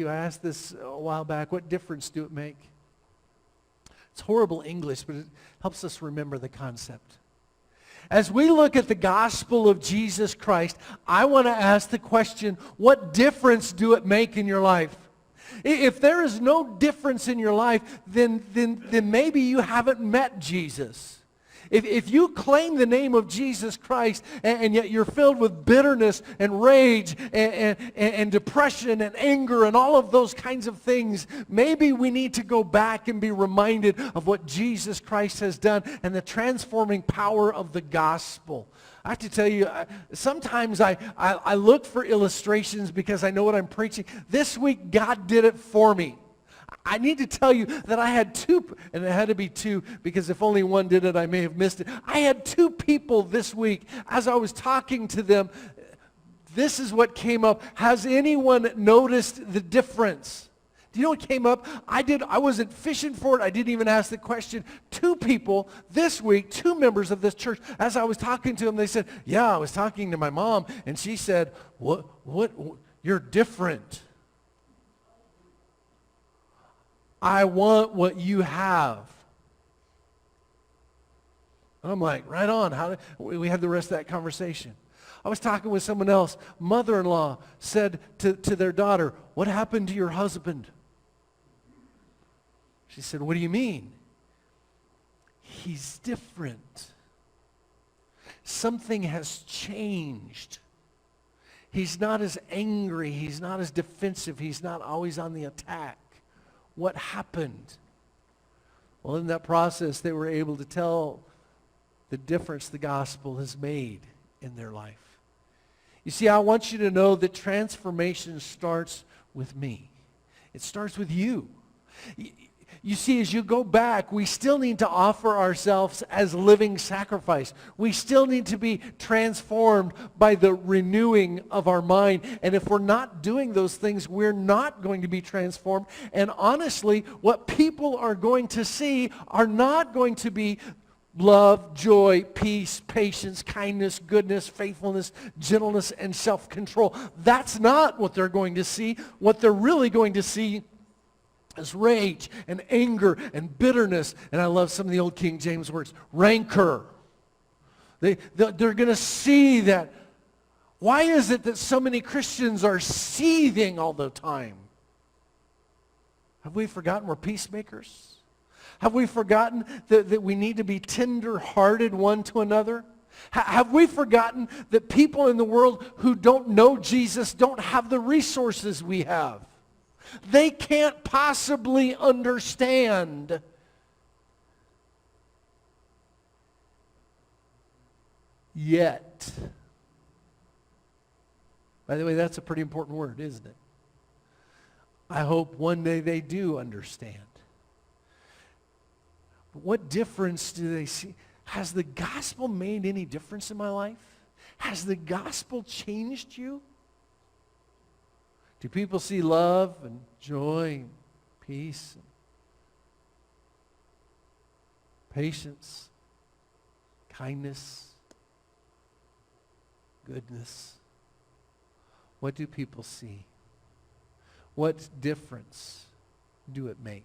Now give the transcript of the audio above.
I asked this a while back, what difference do it make? It's horrible English, but it helps us remember the concept. As we look at the gospel of Jesus Christ, I want to ask the question, what difference do it make in your life? If there is no difference in your life, then maybe you haven't met Jesus. If you claim the name of Jesus Christ and yet you're filled with bitterness and rage and depression and anger and all of those kinds of things, maybe we need to go back and be reminded of what Jesus Christ has done and the transforming power of the gospel. I have to tell you, sometimes I look for illustrations because I know what I'm preaching. This week, God did it for me. I need to tell you that I had two, and it had to be two because if only one did it, I may have missed it. I had two people this week. As I was talking to them, this is what came up. Has anyone noticed the difference? Do you know what came up? I wasn't fishing for it. I didn't even ask the question. Two people this week, two members of this church, as I was talking to them, they said, yeah, I was talking to my mom, and she said, what, you're different. I want what you have. And I'm like, right on. We had the rest of that conversation. I was talking with someone else. Mother-in-law said to their daughter, what happened to your husband? She said, what do you mean? He's different. Something has changed. He's not as angry. He's not as defensive. He's not always on the attack. What happened? Well, in that process, they were able to tell the difference the gospel has made in their life. You see, I want you to know that transformation starts with me. It starts with you. You see, as you go back, we still need to offer ourselves as living sacrifice. We still need to be transformed by the renewing of our mind. And if we're not doing those things, we're not going to be transformed. And honestly, what people are going to see are not going to be love, joy, peace, patience, kindness, goodness, faithfulness, gentleness, and self-control. That's not what they're going to see. What they're really going to see is rage and anger and bitterness. And I love some of the old King James words, rancor. They're going to see that. Why is it that so many Christians are seething all the time? Have we forgotten we're peacemakers? Have we forgotten that we need to be tender-hearted one to another? Have we forgotten that people in the world who don't know Jesus don't have the resources we have? They can't possibly understand. Yet. By the way, that's a pretty important word, isn't it? I hope one day they do understand. But what difference do they see? Has the gospel made any difference in my life? Has the gospel changed you? Do people see love and joy and peace and patience, kindness, goodness? What do people see? What difference do it make?